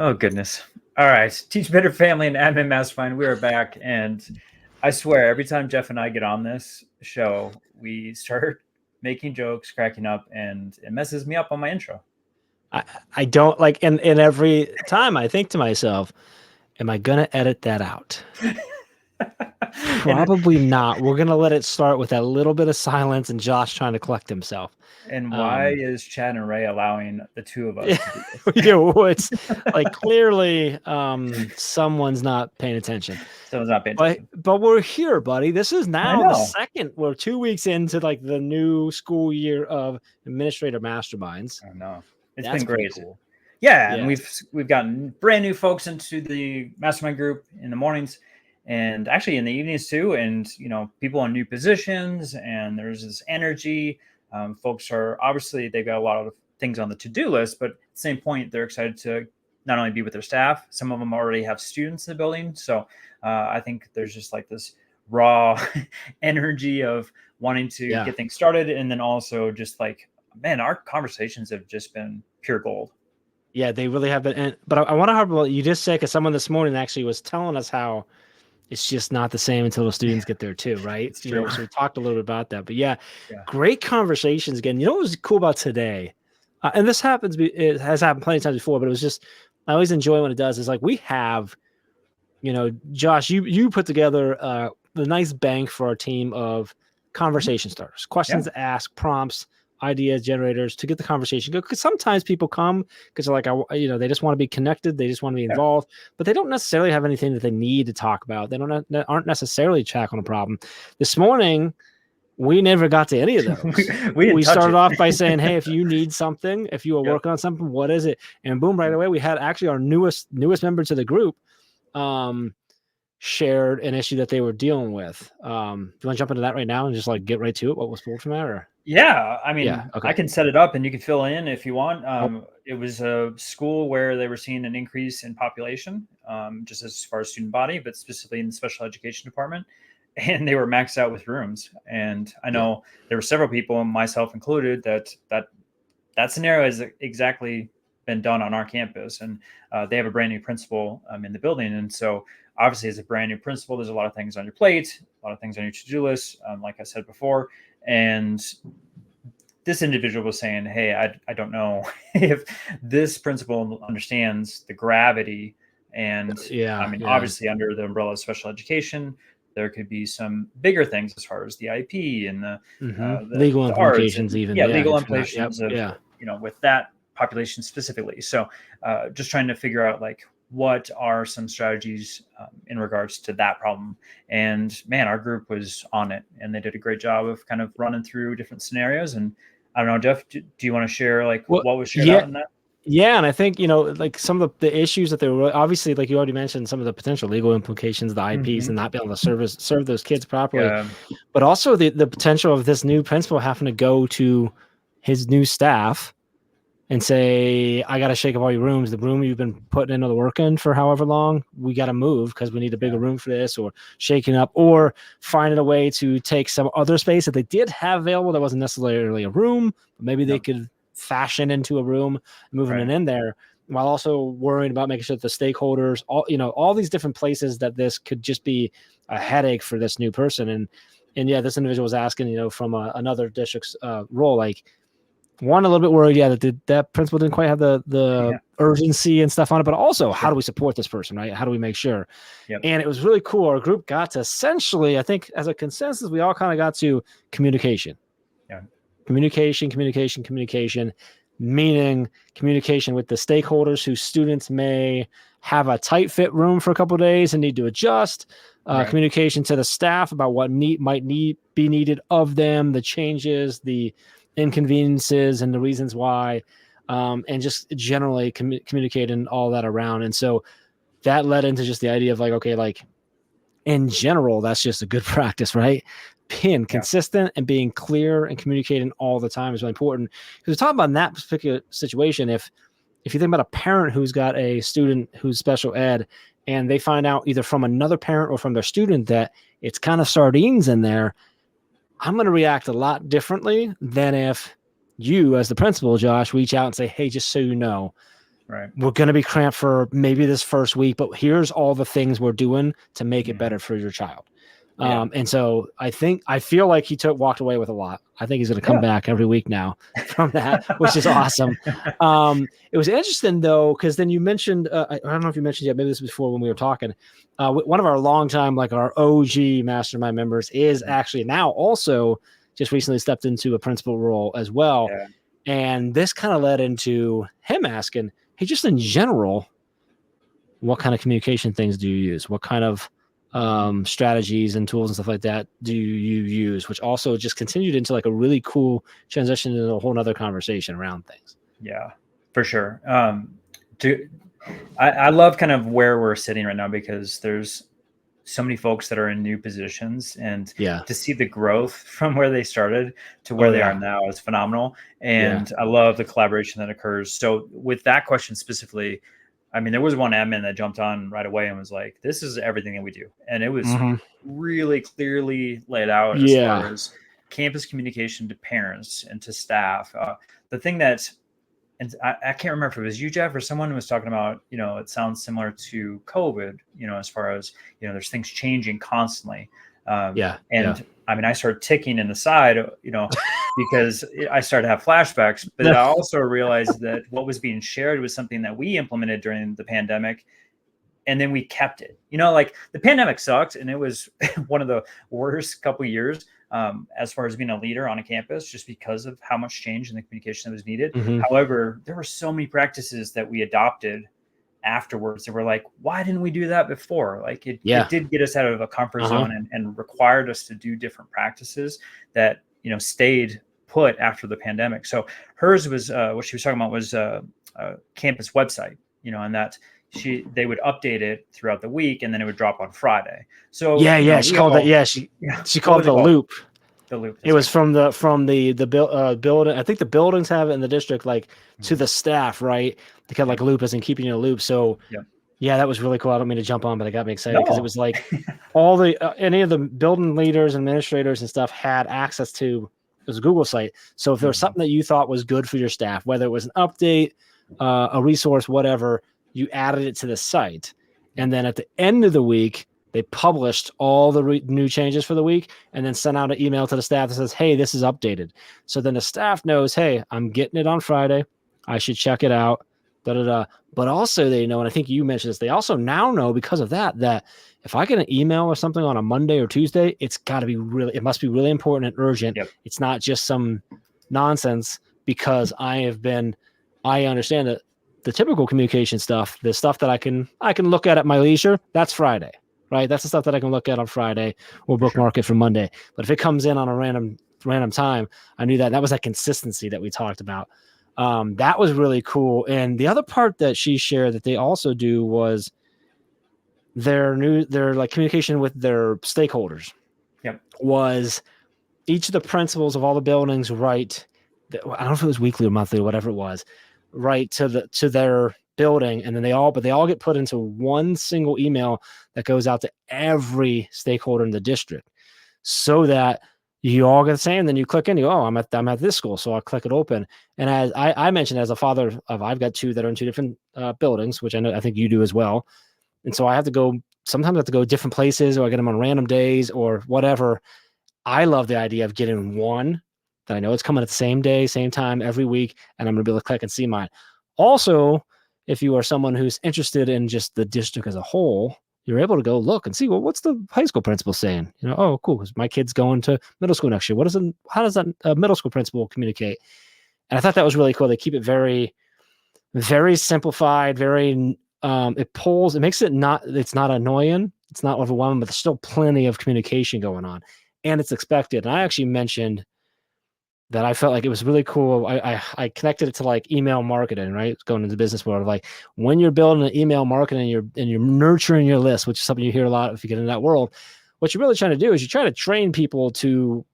Oh, goodness. All right. Teach Better Family and Admin Mastermind. We are back. And I swear, every time Jeff and I get on this show, we start making jokes, cracking up, and it messes me up on my intro. I don't like, and every time I think to myself, am I going to edit that out? and Probably not. We're going to let it start with that little bit of silence and Josh trying to collect himself. and why is Chad and Ray allowing the two of us Yeah, to do we this? do. It's like clearly someone's not paying attention. Someone's not paying But attention. we're here, buddy. This is I now the know. second. We're 2 weeks into like the new school year of administrator masterminds. I know. It's That's been pretty great. cool. Yeah, and Yeah. we've gotten brand new folks into the mastermind group in the mornings and actually in the evenings too. And people in new positions, and there's this energy. Folks are obviously they've got a lot of things on the to-do list, but at the same point, they're excited to not only be with their staff. Some of them already have students in the building, so I think there's just like this raw energy of wanting to get things started, and then also just like, man, our conversations have just been pure gold. Yeah, they really have been. But I want to harp about you just said, because someone this morning actually was telling us how it's just not the same until the students get there too, right? It's true. So we talked a little bit about that. But yeah, great conversations again. You know what was cool about today? And this happens, it has happened plenty of times before, but it was just, I always enjoy when it does. Is like we have, Josh, you put together the nice bank for our team of conversation starters, questions to ask, prompts, ideas generators to get the conversation go. Because sometimes people come because they're like, they just want to be connected, they just want to be involved, but they don't necessarily have anything that they need to talk about. They aren't necessarily tackling a problem. This morning, we never got to any of those. we started off by saying, hey, if you need something, if you are working on something, what is it? And boom, right away, we had actually our newest member to the group shared an issue that they were dealing with. Do you want to jump into that right now and just like get right to it? What was pulled from that? Or? Yeah, I mean, I can set it up and you can fill in if you want. It was a school where they were seeing an increase in population, just as far as student body, but specifically in the special education department. And they were maxed out with rooms. And I know there were several people, myself included, that scenario has exactly been done on our campus. And they have a brand new principal in the building. And so obviously as a brand new principal, there's a lot of things on your plate, a lot of things on your to-do list, like I said before. And this individual was saying, hey, I don't know if this principal understands the gravity. And obviously under the umbrella of special education, there could be some bigger things as far as the IP and the legal implications, and, legal implications of, with that population specifically. So just trying to figure out like, what are some strategies in regards to that problem? And man, our group was on it and they did a great job of kind of running through different scenarios. And I don't know, Jeff, do you want to share like what was shared out in that? Yeah. And I think, like some of the issues that they were obviously, like you already mentioned, some of the potential legal implications, the IPs and not being able to serve those kids properly, but also the potential of this new principal having to go to his new staff and say, I got to shake up all your rooms. The room you've been putting in all the work in for however long, we got to move because we need a bigger room for this, or shaking up, or finding a way to take some other space that they did have available that wasn't necessarily a room, but maybe they could fashion into a room, moving it in there, while also worrying about making sure that the stakeholders, all these different places that this could just be a headache for this new person. And yeah, this individual was asking, from another district's role, like, one, a little bit worried, that principal didn't quite have the urgency and stuff on it, but also how do we support this person, right? How do we make sure? And it was really cool. Our group got to essentially, I think as a consensus, we all kind of got to communication. Communication, meaning communication with the stakeholders whose students may have a tight fit room for a couple of days and need to adjust. Communication to the staff about what might be needed of them, the changes, the inconveniences and the reasons why, and just generally communicating all that around. And so that led into just the idea of like, okay, like in general, that's just a good practice, right? Being consistent and being clear and communicating all the time is really important. Because we're talking about in that particular situation, if you think about a parent who's got a student who's special ed and they find out either from another parent or from their student that it's kind of sardines in there, I'm going to react a lot differently than if you, as the principal, Josh, reach out and say, hey, just so you know, we're going to be cramped for maybe this first week, but here's all the things we're doing to make it better for your child. And so I feel like he walked away with a lot. I think he's going to come back every week now from that, which is awesome. It was interesting though, because then you mentioned, I don't know if you mentioned yet, maybe this was before when we were talking, one of our longtime, like our OG mastermind members is actually now also just recently stepped into a principal role as well. Yeah. And this kind of led into him asking, hey, just in general, what kind of communication things do you use? What kind of strategies and tools and stuff like that do you use? Which also just continued into like a really cool transition into a whole nother conversation around things. Yeah, for sure. I love kind of where we're sitting right now, because there's so many folks that are in new positions, and to see the growth from where they started to where they are now is phenomenal. And I love the collaboration that occurs. So with that question specifically, I mean, there was one admin that jumped on right away and was like, this is everything that we do. And it was really clearly laid out as far as campus communication to parents and to staff. The thing that, and I can't remember if it was you, Jeff, or someone who was talking about, it sounds similar to COVID, as far as, there's things changing constantly. I mean, I started ticking in the side, because I started to have flashbacks, but I also realized that what was being shared was something that we implemented during the pandemic, and then we kept it. Like the pandemic sucked, and it was one of the worst couple of years as far as being a leader on a campus, just because of how much change in the communication that was needed. However, there were so many practices that we adopted afterwards that were like, why didn't we do that before? Like it did get us out of a comfort zone and required us to do different practices that stayed put after the pandemic. So hers was what she was talking about was a campus website, and that they would update it throughout the week, and then it would drop on Friday. So she called it she called it the loop. The loop. It was from the building. I think the buildings have it in the district, like to the staff, right? Because like loop isn't keeping you in a loop. So that was really cool. I don't mean to jump on, but it got me excited because it was like all the any of the building leaders, administrators, and stuff had access to. It was a Google site. So if there was something that you thought was good for your staff, whether it was an update, a resource, whatever, you added it to the site, and then at the end of the week, they published all the new changes for the week and then sent out an email to the staff that says, hey, this is updated. So then the staff knows, hey, I'm getting it on Friday. I should check it out. But also they know, and I think you mentioned this, they also now know because of that if I get an email or something on a Monday or Tuesday, it must be really important and urgent. It's not just some nonsense, because I understand that the typical communication stuff, the stuff that I can look at my leisure, that's Friday. Right, that's the stuff that I can look at on Friday or bookmark it for Monday. But if it comes in on a random time, I knew that was that consistency that we talked about. That was really cool. And the other part that she shared that they also do was their like communication with their stakeholders. Was each of the principals of all the buildings write, I don't know if it was weekly or monthly or whatever it was, write to their building, and then they all get put into one single email that goes out to every stakeholder in the district, so that you all get the same. Then you click in, I'm at this school, so I'll click it open. And as I mentioned, as a father of, I've got two that are in two different buildings, which I think you do as well. And so sometimes I have to go different places, or I get them on random days or whatever. I love the idea of getting one that I know it's coming at the same day, same time every week, and I'm going to be able to click and see mine. Also, if you are someone who's interested in just the district as a whole, you're able to go look and see, well, what's the high school principal saying? Oh, cool, because my kid's going to middle school next year. How does that middle school principal communicate? And I thought that was really cool. They keep it very, very simplified, very, it makes it it's not annoying. It's not overwhelming, but there's still plenty of communication going on, and it's expected. And I actually mentioned that I felt like it was really cool. I connected it to like email marketing, right? Going into the business world, like when you're building an email marketing and you're nurturing your list, which is something you hear a lot if you get in that world. What you're really trying to do is you're trying to train people to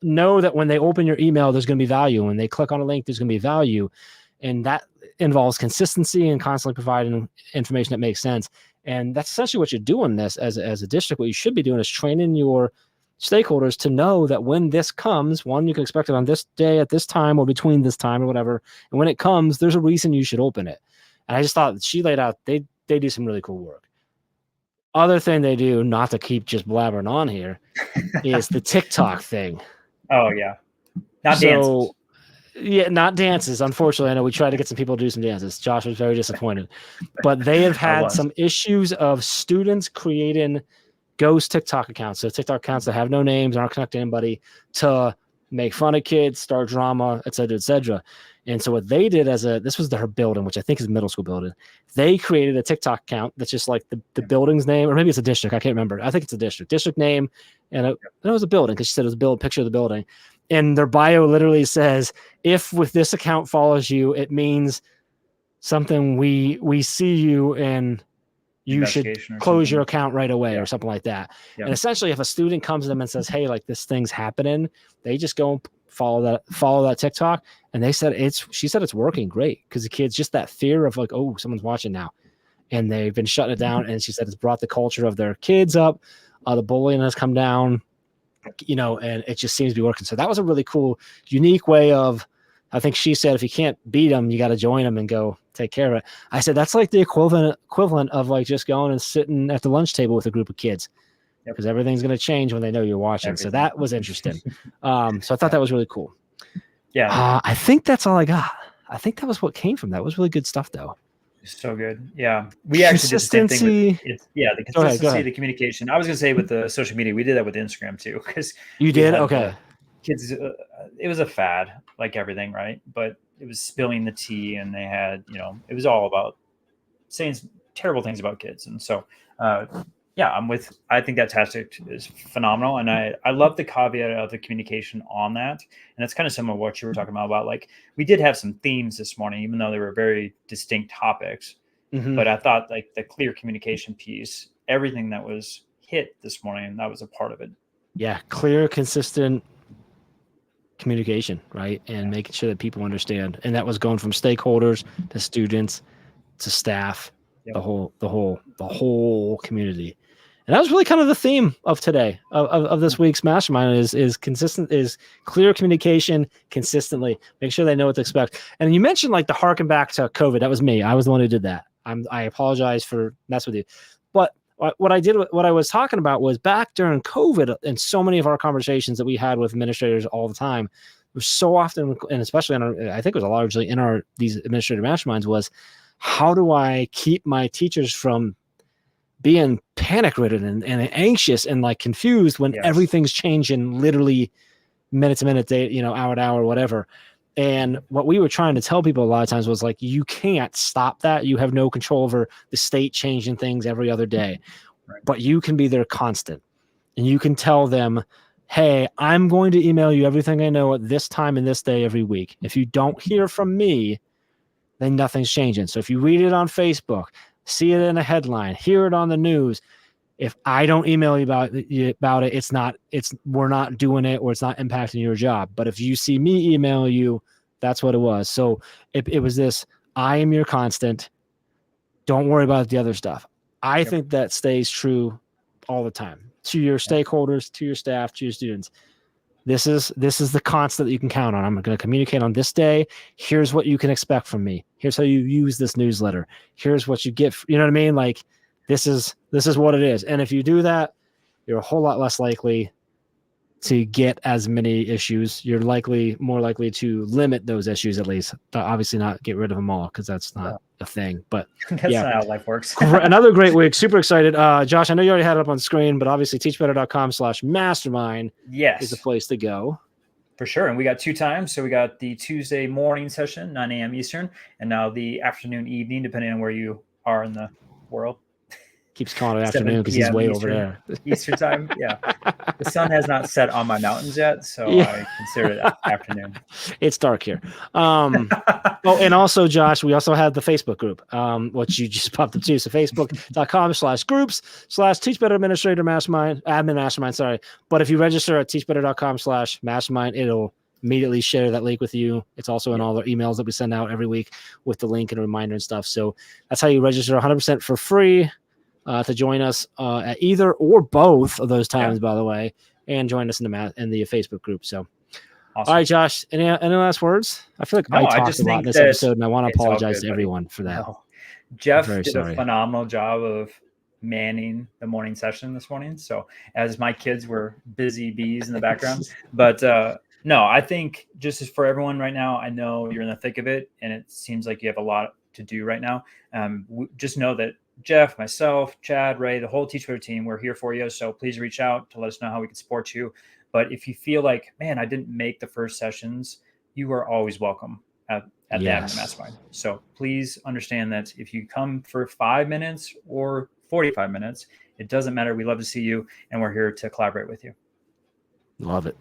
know that when they open your email, there's going to be value. When they click on a link, there's going to be value, and that involves consistency and constantly providing information that makes sense. And that's essentially what you're doing this as a district. What you should be doing is training your stakeholders to know that when this comes, one, you can expect it on this day at this time or between this time or whatever. And when it comes, there's a reason you should open it. And I just thought she laid out, they do some really cool work. Other thing they do, not to keep just blabbering on here, is the TikTok thing. Oh yeah. Not dances. Yeah, not dances. Unfortunately, I know we tried to get some people to do some dances. Josh was very disappointed. But they have had some issues of students creating ghost TikTok accounts. So TikTok accounts that have no names, aren't connected to anybody, to make fun of kids, start drama, et cetera, et cetera. And so what they did this was their building, which I think is a middle school building. They created a TikTok account that's just like the building's name, or maybe it's a district. I can't remember. I think it's a district name. And it was a building because she said it was a picture of the building. And their bio literally says, if with this account follows you, it means something we see you and you should close your account right away or something like that. Yep. And essentially, if a student comes to them and says, hey, like this thing's happening, they just go and follow that TikTok. And she said it's working great because the kids, just that fear of like, oh, someone's watching now. And they've been shutting it down. And she said it's brought the culture of their kids up. The bullying has come down, and it just seems to be working. So that was a really cool, unique way of, I think she said, if you can't beat them, you got to join them and go take care of it. I said, that's like the equivalent of like just going and sitting at the lunch table with a group of kids, because everything's going to change when they know you're watching. Everything. So that was interesting. So I thought that was really cool. Yeah. I think that's all I got. I think that was what came from that. It was really good stuff though. So good. Yeah. We actually did the same thing with the consistency, the communication. I was going to say with the social media, we did that with Instagram too. Because you did? Okay. Kids, it was a fad, like everything, right? But it was spilling the tea, and they had, it was all about saying terrible things about kids. And so, I think that tactic is phenomenal. And I love the caveat of the communication on that. And that's kind of some of what you were talking about. Like, we did have some themes this morning, even though they were very distinct topics. Mm-hmm. But I thought like the clear communication piece, everything that was hit this morning, that was a part of it. Yeah. Clear, consistent communication, right? And making sure that people understand. And that was going from stakeholders to students to staff, the whole community. And that was really kind of the theme of today, of this week's Mastermind is clear communication consistently. Make sure they know what to expect. And you mentioned like the harken back to COVID. That was me. I was the one who did that. I apologize for messing with you. But what I was talking about was back during COVID, and so many of our conversations that we had with administrators all the time were so often, and especially I think it was largely in these administrative masterminds, was how do I keep my teachers from being panic-ridden and anxious and like confused when everything's changing literally minute to minute, day, hour to hour, whatever. And what we were trying to tell people a lot of times was like, you can't stop that. You have no control over the state changing things every other day, but you can be their constant, and you can tell them, hey, I'm going to email you everything I know at this time and this day every week. If you don't hear from me, then nothing's changing. So if you read it on Facebook, see it in a headline, hear it on the news, if I don't email you about it, we're not doing it, or it's not impacting your job. But if you see me email you, that's what it was. So it was this, I am your constant. Don't worry about the other stuff. I think that stays true all the time to your stakeholders, to your staff, to your students. This is the constant that you can count on. I'm going to communicate on this day. Here's what you can expect from me. Here's how you use this newsletter. Here's what you get. You know what I mean? Like, this is what it is. And if you do that, you're a whole lot less likely to get as many issues. You're more likely to limit those issues, at least. Obviously not get rid of them all, because that's not a thing. But that's not how life works. Another great week. Super excited. Josh, I know you already had it up on screen, but obviously teachbetter.com/mastermind is the place to go. For sure. And we got 2 times. So we got the Tuesday morning session, 9 a.m. Eastern, and now the afternoon, evening, depending on where you are in the world. Keeps calling it afternoon because he's way over there. Eastern time, yeah. The sun has not set on my mountains yet, so I consider it afternoon. It's dark here. And also, Josh, we also have the Facebook group, which you just popped up to. So facebook.com/groups/teachbetteradministrator mastermind, sorry. But if you register at teachbetter.com/mastermind, it'll immediately share that link with you. It's also in all the emails that we send out every week with the link and a reminder and stuff. So that's how you register 100% for free. To join us at either or both of those times, by the way, and join us in the Facebook group. So, awesome. All right, Josh, any last words? I feel like I talked a lot in this episode, and I want to apologize to everyone for that. Jeff did a phenomenal job of manning the morning session this morning. So as my kids were busy bees in the background, but no, I think just as for everyone right now, I know you're in the thick of it and it seems like you have a lot to do right now. Just know that Jeff, myself, Chad, Ray, the whole Teach Better team, we're here for you. So please reach out to let us know how we can support you. But if you feel like, man, I didn't make the first sessions, you are always welcome at the Admin Mastermind. So please understand that if you come for 5 minutes or 45 minutes, it doesn't matter. We love to see you and we're here to collaborate with you. Love it.